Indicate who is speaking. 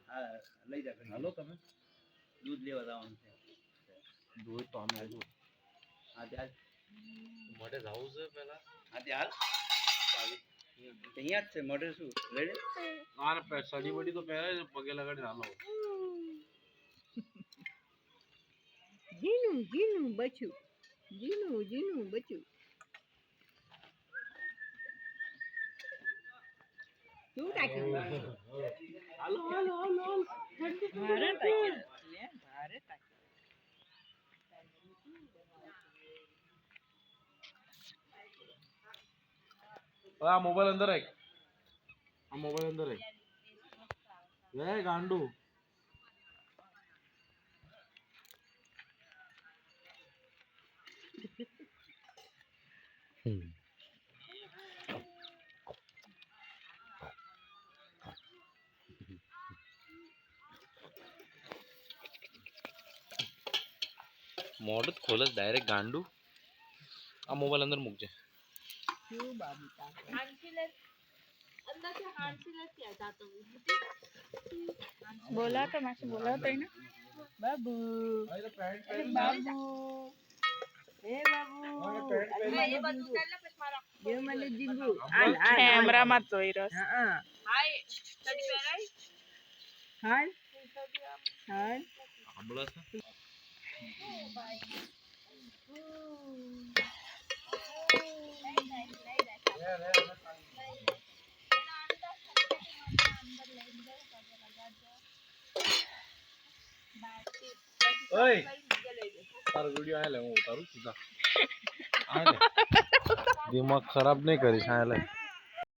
Speaker 1: હા લઈ જા હાલો તમે દૂધ લેવા જવાનું છે દૂધ તો અમે આવ્યું હા ત્યાં મોઢે જવું છે પેલા હા ત્યાં અહીંયા જ છે મોઢે શું લઈ લે આ સડી બડી તો પહેરે પગે લગાડી હાલો
Speaker 2: જીનું જીનું બચ્યું જીનું જીનું બચ્યું શું ટાક્યું
Speaker 1: હાલો હાલો હાલો
Speaker 2: ભારે ટાક્યું લે ભારે ટાક્યું
Speaker 1: આ મોબાઈલ અંદર રાખ આ મોબાઈલ અંદર રાખ લે ગાંડુ મોડું ખોલસ ડાયરેક્ટ ગાંડુ આ મોબાઈલ અંદર મૂકજે
Speaker 2: શું બાબુ
Speaker 3: बोला तो मैं बोला तो ना
Speaker 2: बाबू अरे बाबू ए बाबू ये बाबू ये મને જીંગુ
Speaker 3: कैमरा मत જોઈ રસ
Speaker 2: હા હાય સ્ટડી પેરાઈ હાય હાય
Speaker 1: આંબળા છે ઓય તારો વિડિયો આલે હું ઉતારું સીધા આલે દિમાગ ખરાબ નહીં કરીશ આલે